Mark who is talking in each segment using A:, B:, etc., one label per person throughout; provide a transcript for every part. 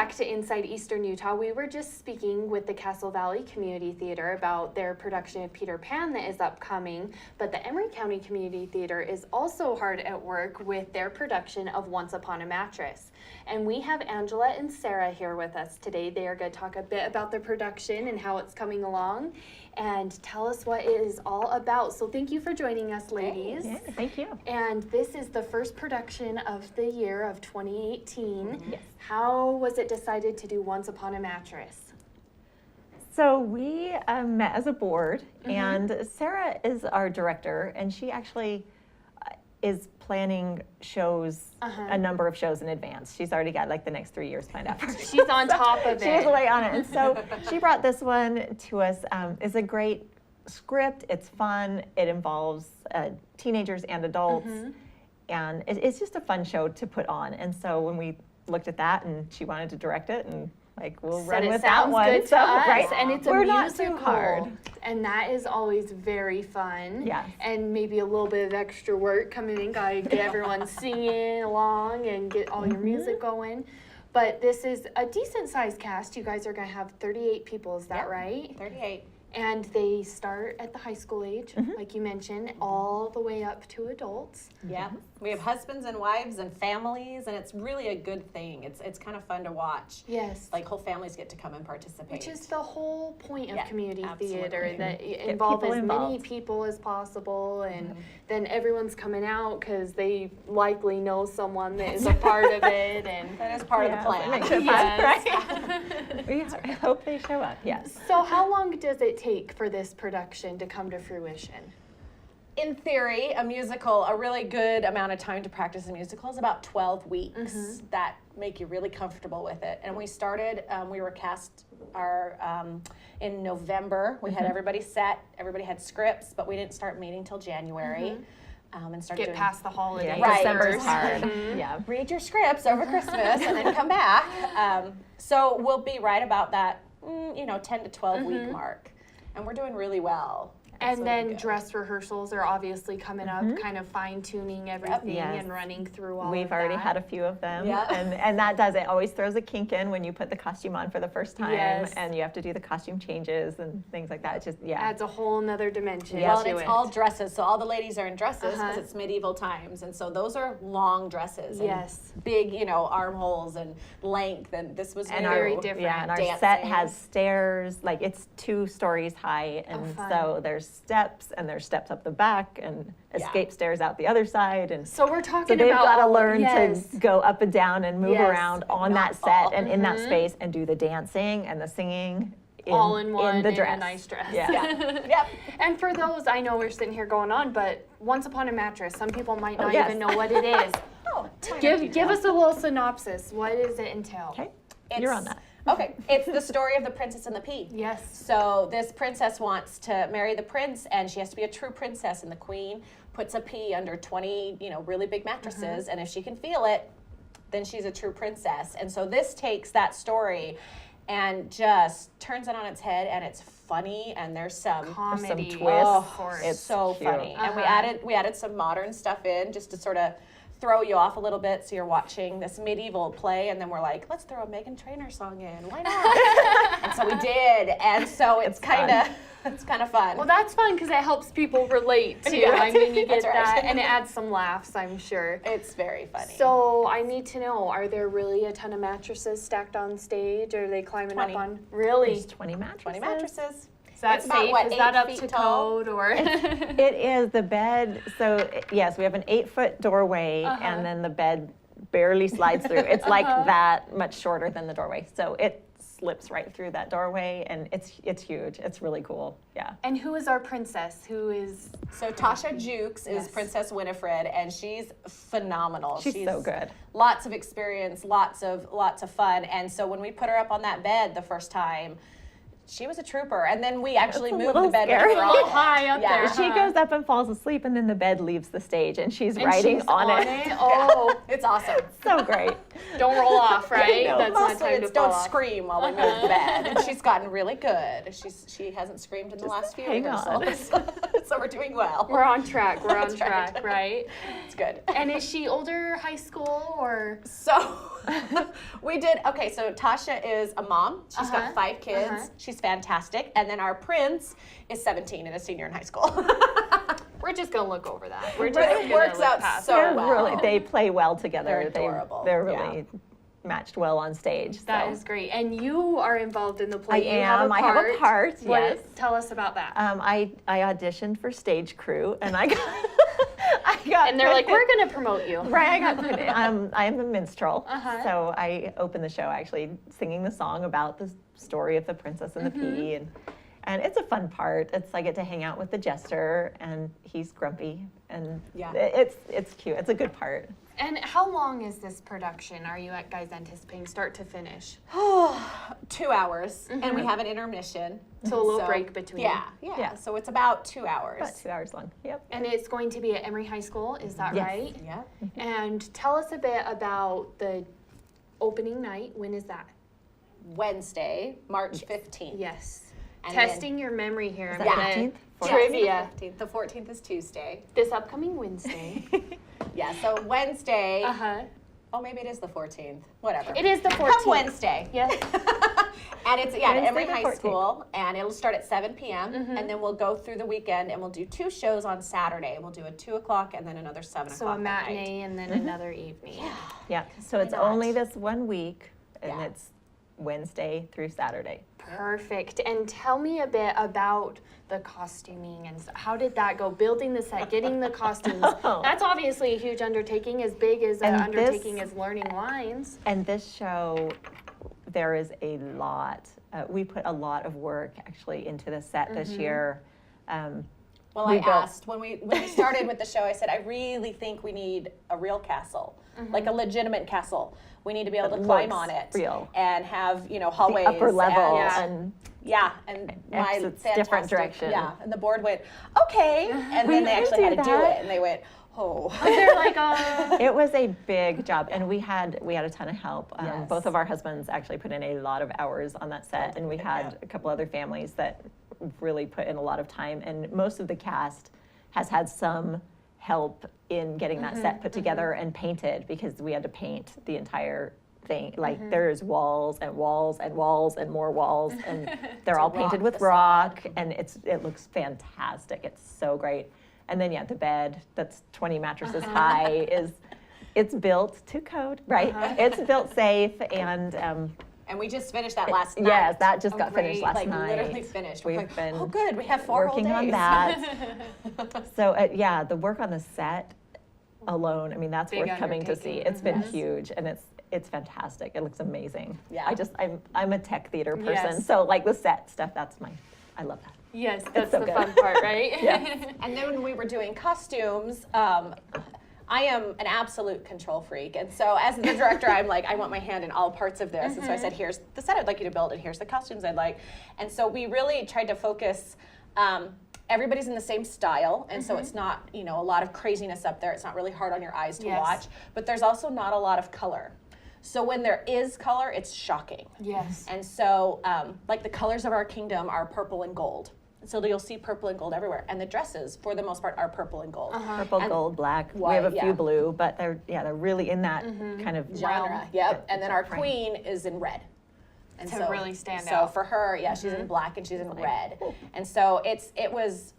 A: back to Inside Eastern Utah. We were just speaking with the Castle Valley Community Theater about their production of Peter Pan that is upcoming, but the Emery County Community Theater is also hard at work with their production of Once Upon a Mattress. And we have Angela and Sarah here with us today. They are going to talk a bit about the production and how it's coming along and tell us what it is all about. So thank you for joining us, ladies.
B: Yeah, thank you.
A: And this is the first production of the year of 2018.
B: Yes.
A: How was it decided to do Once Upon a Mattress?
B: So we met as a board, and Sarah is our director, and she actually is planning shows, a number of shows in advance. She's already got like the next 3 years planned out.
A: She's on top of it.
B: She was way on it. And so she brought this one to us. It's a great script. It's fun. It involves teenagers and adults. And it's just a fun show to put on. And so when we looked at that and she wanted to direct it, and like, we'll run with that one.
A: Good to us.
B: Right?
A: And it's
B: We're
A: a
B: not
A: musical.
B: too hard.
A: And that is always very fun.
B: Yes.
A: And maybe a little bit of extra work coming in. Gotta get everyone singing along and get all your music going. But this is a decent sized cast. You guys are gonna have 38 people, is that right?
C: 38.
A: And they start at the high school age, like you mentioned, all the way up to adults.
C: Yeah, we have husbands and wives and families, and it's really a good thing. It's kind of fun to watch.
A: Yes.
C: Like whole families get to come and participate.
A: Which is the whole point of
C: Yeah,
A: community
C: absolutely.
A: theater, that involve
B: people
A: as many
B: involved.
A: people as possible, and then everyone's coming out because they likely know someone that is a part of it. And
C: that is part of the plan.
B: Makes it fun,
A: Yes.
B: right? We hope they show up, yes.
A: So how long does it take for this production to come to fruition?
C: In theory, a musical, a really good amount of time to practice a musical is about 12 weeks that make you really comfortable with it. And we started, we were cast in November. We had everybody set, everybody had scripts, but we didn't start meeting till January. And started
A: Get
C: doing,
A: past the holidays.
B: Yeah,
C: Right.
B: December's
A: first.
B: hard. Yeah.
C: read your scripts over Christmas and then come back. So we'll be right about that, 10 to 12 week mark. And we're doing really well. It's
A: And
C: really
A: then
C: good.
A: dress rehearsals are obviously coming up, kind of fine-tuning everything
B: Yes.
A: and running through all
B: We've
A: of
B: already
A: that.
B: had a few of them,
C: Yeah.
B: and that does, it always throws a kink in when you put the costume on for the first time,
A: Yes.
B: and you have to do the costume changes and things like that. It's just, yeah.
A: Adds a whole nother dimension
C: Well,
A: to
C: and it's
A: it.
C: all dresses, so all the ladies are in dresses because it's medieval times, and so those are long dresses. And
A: Yes.
C: big, armholes and length, and this was
B: And
C: new.
A: very different.
B: Yeah, and our
C: Dancing.
B: set has stairs, like it's 2 stories high, and
A: fun.
B: so there's steps, and there's steps up the back, and escape stairs out the other side, and
A: So we're
B: so
A: talking
B: they've
A: about
B: got to
A: all-
B: learn
A: yes.
B: to go up and down and move
A: Yes.
B: around on
C: Not
B: that
C: fall.
B: set and in that space and do the dancing and the singing
A: all in one
B: the
A: in
B: dress.
A: a nice dress.
B: Yeah.
C: Yep.
A: And for those, I know we're sitting here going on, but Once Upon a Mattress, some people might not
B: yes.
A: even know what it is.
C: Oh,
A: Give us a little synopsis. What does it entail?
B: Okay, you're on that.
C: Okay, it's the story of the Princess and the Pea.
A: Yes.
C: So this princess wants to marry the prince, and she has to be a true princess, and the queen puts a pea under 20, really big mattresses, and if she can feel it, then she's a true princess. And so this takes that story and just turns it on its head, and it's funny, and there's some
A: Comedy.
B: twists.
A: Of course.
B: It's
C: so
B: cute.
C: funny. And we added some modern stuff in just to sort of throw you off a little bit, so you're watching this medieval play, and then we're like, let's throw a Meghan Trainor song in. Why not? And so we did, and so it's kind of fun.
A: Well, that's fun because it helps people relate too.
C: Yeah.
A: I mean, you get
C: That's right.
A: that, and it adds some laughs, I'm sure.
C: It's very funny.
A: So I need to know: are there really a ton of mattresses stacked on stage? Or are they climbing
C: 20.
A: up on? Really?
B: There's 20 mattresses.
C: 20 mattresses.
A: Is that
C: It's about,
A: safe?
C: what,
A: Is that
C: 8
A: up
C: feet
A: to
C: tall?
A: code or?
B: It is the bed. So yes, we have an 8-foot doorway, and then the bed barely slides through. It's like that much shorter than the doorway. So it slips right through that doorway, and it's huge. It's really cool. Yeah.
A: And who is our princess? Who is?
C: So Tasha Jukes is
A: Yes.
C: Princess Winifred, and she's phenomenal.
B: She's so good.
C: Lots of experience, lots of fun. And so when we put her up on that bed the first time, she was a trooper. And then we actually
B: That's a
C: moved
B: little
C: the bed
B: scary.
C: when we were on it.
A: High up
C: Yeah.
A: there.
B: She goes up and falls asleep, and then the bed leaves the stage, and she's
A: And
B: riding
A: she's
B: on it.
A: Oh.
C: It's awesome.
B: So great.
A: Don't roll off, right?
B: know.
A: That's not
C: Mostly
A: time to
C: it's
A: fall
C: don't
A: off.
C: scream while we move to bed. And she's gotten really good. She hasn't screamed in the last few
B: hang on.
C: rehearsals. So we're doing well.
A: We're on track. We're on
C: That's right.
A: track, right?
C: It's good.
A: And is she older, high school, or?
C: So we did, okay, so Tasha is a mom. She's got 5 kids. She's fantastic. And then our prince is 17 and a senior in high school.
A: We're just gonna look over that. We're just
C: It
A: gonna
C: works
A: look
C: out
A: past
C: so
A: that.
C: well.
B: Really, they play well together.
C: They're adorable.
B: They're really matched well on stage.
A: That
B: so.
A: is great. And you are involved in the play.
B: I
A: You
B: am. I have a part.
A: What-
B: Yes.
A: Tell us about that.
B: I auditioned for stage crew, and I got. I got.
A: And they're like, we're gonna promote you.
B: Right, I got put in. I am a minstrel,
A: Uh-huh.
B: so I opened the show actually singing the song about the story of the princess and the pea, and it's a fun part. It's I get to hang out with the jester, and he's grumpy, and it's cute. It's a good part.
A: And how long is this production? Are you guys anticipating start to finish?
C: 2 hours, and we have an intermission.
A: So a little break between.
C: Yeah. So it's about 2 hours.
B: About 2 hours long. Yep.
A: And it's going to be at Emery High School, is that
B: Yes.
A: right?
C: Yeah.
A: And tell us a bit about the opening night. When is that?
C: Wednesday, March 15th.
A: Yes.
C: And then-
A: Testing your memory here.
B: Is that
A: I'm gonna-
B: 15th?
A: Trivia.
C: The 14th is Tuesday.
A: This upcoming Wednesday.
C: Yeah, so Wednesday.
A: Uh-huh.
C: Oh, maybe it is the 14th. Whatever.
A: It is the 14th.
C: Come Wednesday.
A: Yes.
C: And it's, at
B: Wednesday
C: Emery
B: the
C: High
B: 14th.
C: School, and it'll start at 7 p.m., and then we'll go through the weekend, and we'll do 2 shows on Saturday. We'll do a 2 o'clock and then another 7
A: So
C: o'clock
A: a
C: that night.
A: matinee and then another evening.
B: Yeah. So it's
C: not?
B: only this 1 week, and
C: Yeah.
B: it's Wednesday through Saturday.
A: Perfect. And tell me a bit about the costuming and how did that go? Building the set, getting the costumes. That's obviously a huge undertaking, as big as an
B: And
A: undertaking as learning lines.
B: And this show, there is a lot. We put a lot of work actually into the set this year.
C: Well,
B: We
C: I
B: built-
C: asked when we started with the show. I said, I really think we need a real castle, like a legitimate castle. We need to be able to
B: That
C: climb
B: looks
C: on it
B: real.
C: and have
B: The
C: hallways,
B: upper level
C: and
B: and
C: my
B: exits different
C: fantastic-
B: direction.
C: Yeah, and the board went okay, and then they
B: can
C: actually
B: do
C: had to do
B: that.
C: it, and they went, oh.
A: They're like, oh.
B: it was a big job, and we had a ton of help.
C: Yes.
B: Both of our husbands actually put in a lot of hours on that set, and we had a couple other families that really put in a lot of time. And most of the cast has had some help in getting that set put together and painted, because we had to paint the entire thing. Like there's walls and walls and walls and more walls, and they're all painted
C: rock
B: with
C: facade.
B: rock, and it looks fantastic. It's so great. And then the bed that's 20 mattresses high it's built to code, right? It's built safe, and
C: And we just finished that last night.
B: yes, that just got finished
A: great.
B: last
C: like
B: night.
C: literally finished. We're
B: We've
C: like,
B: been
C: oh good, we have 4
B: working
C: whole
B: on
C: days.
B: that. So the work on the set alone, I mean, that's
A: Big
B: worth coming to see.
A: undertaking.
B: It's been huge, and it's fantastic. It looks amazing.
C: Yeah.
B: I'm a tech theater person,
A: Yes.
B: so like the set stuff, I love that.
A: Yes, that's
B: so
A: the
B: good.
A: fun part, right?
C: And then when we were doing costumes, I am an absolute control freak. And so as the director, I'm like, I want my hand in all parts of this. And so I said, here's the set I'd like you to build, and here's the costumes I'd like. And so we really tried to focus, everybody's in the same style. And so it's not, a lot of craziness up there. It's not really hard on your eyes to
A: Yes.
C: watch. But there's also not a lot of color. So when there is color, it's shocking.
A: Yes.
C: And so, like the colors of our kingdom are purple and gold. So you'll see purple and gold everywhere. And the dresses, for the most part, are purple and gold.
B: Purple,
C: And
B: gold, black.
C: white,
B: we have a few
C: yeah.
B: blue, but they're really in that kind of
C: Genre. Yep. And then our
B: frame.
C: queen is in red. And
A: To really stand
C: so
A: out.
C: for her, she's in black and she's in red. And so it was,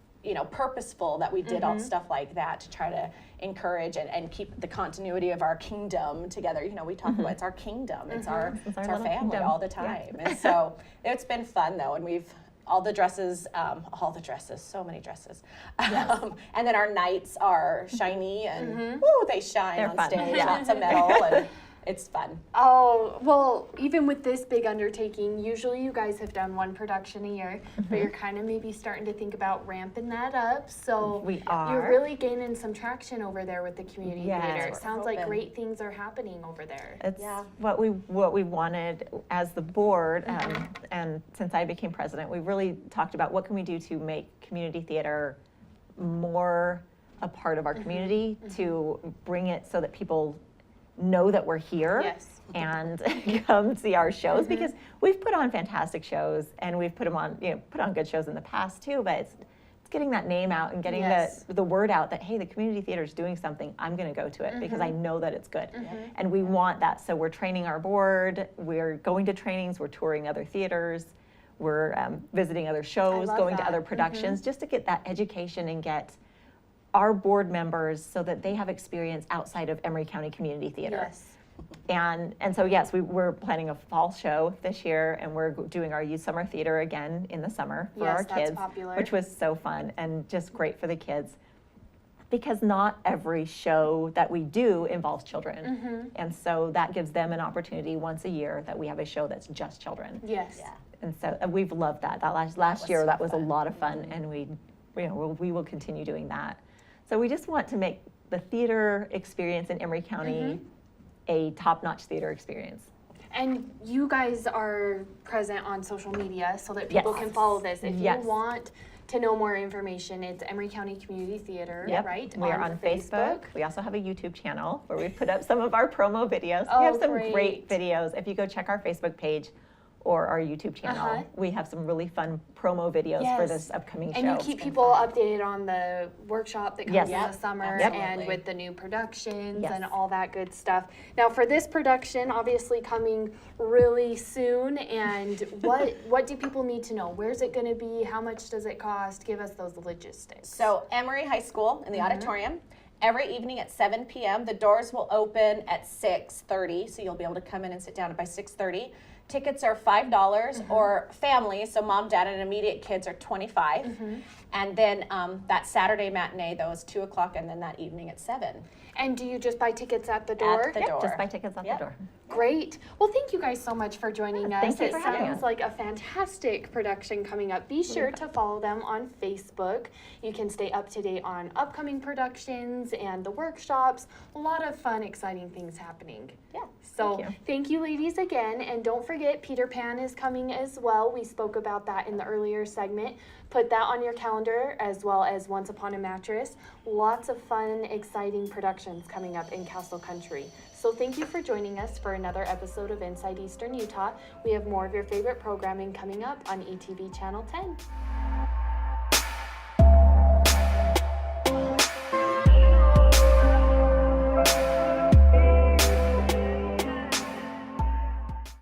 C: purposeful that we did all stuff like that to try to encourage and keep the continuity of our kingdom together. We talk about it's our kingdom, it's our
B: little
C: family
B: kingdom.
C: all the time. And so it's been fun though, and we've all the dresses, so many dresses. And then our knights are shiny and woo, they shine
B: They're
C: on
B: fun.
C: stage,
B: Yeah.
C: lots of metal, and it's fun.
A: Oh, well, even with this big undertaking, usually you guys have done one production a year, but you're kind of maybe starting to think about ramping that up. So
B: We are.
A: You're really gaining some traction over there with the community
B: Yes.
A: theater. It
C: We're
A: sounds like
C: hoping.
A: great things are happening over there.
B: It's
C: Yeah.
B: what we wanted as the board, and since I became president, we really talked about what can we do to make community theater more a part of our community, to bring it so that people know that we're here
A: Yes.
B: and come see our shows, because we've put on fantastic shows and we've put on good shows in the past too, but it's getting that name out and getting
A: Yes.
B: the word out that, hey, the community theater is doing something, I'm going to go to it because I know that it's good. And we want that. So we're training our board, we're going to trainings, we're touring other theaters, we're visiting other shows,
A: love
B: going
A: that.
B: to other productions, just to get that education and get our board members so that they have experience outside of Emery County Community Theater.
A: Yes.
B: And so yes, we're planning a fall show this year, and we're doing our youth summer theater again in the summer for
A: Yes,
B: our
A: that's
B: kids,
A: popular.
B: which was so fun and just great for the kids, because not every show that we do involves children, and so that gives them an opportunity once a year that we have a show that's just children.
A: Yes.
C: Yeah.
B: And so we've loved that. That last
C: was
B: year,
C: so
B: that was a
C: fun.
B: lot of fun, and we will continue doing that. So we just want to make the theater experience in Emery County a top-notch theater experience.
A: And you guys are present on social media so that people
B: Yes.
A: can follow this. If
B: Yes.
A: you want to know more information, it's Emery County Community Theater,
B: Yep.
A: right?
B: We are on Facebook. We also have a YouTube channel where we put up some of our promo videos.
A: Oh,
B: We have some
A: great.
B: great videos. If you go check our Facebook page or our YouTube channel, we have some really fun promo videos for
A: Yes.
B: this upcoming show.
A: And you keep people updated on the workshop that comes
B: Yes.
A: in the
C: Yep,
A: summer
C: absolutely.
A: and with the new productions
B: Yes.
A: and all that good stuff. Now for this production, obviously coming really soon, and what do people need to know? Where's it going to be? How much does it cost? Give us those logistics.
C: So Emery High School in the auditorium, every evening at 7 p.m. The doors will open at 6:30, so you'll be able to come in and sit down by 6:30. Tickets are $5 or family, so mom, dad, and immediate kids are $25. And then that Saturday matinee, though, is 2 o'clock, and then that evening at 7.
A: And do you just buy tickets at the door?
C: At the door.
B: Just buy tickets at
C: Yep.
B: the door.
A: Great. Well, thank you guys so much for joining us.
B: thank you
A: It
B: for having
A: sounds
B: us.
A: like a fantastic production coming up. Be sure to follow them on Facebook. You can stay up to date on upcoming productions and the workshops. A lot of fun, exciting things happening.
C: Yeah.
A: So
B: Thank you.
A: thank you ladies again, and don't forget Peter Pan is coming as well. We spoke about that in the earlier segment. Put that on your calendar, as well as Once Upon a Mattress. Lots of fun, exciting productions coming up in Castle Country. So thank you for joining us for another episode of Inside Eastern Utah. We have more of your favorite programming coming up on ETV Channel 10.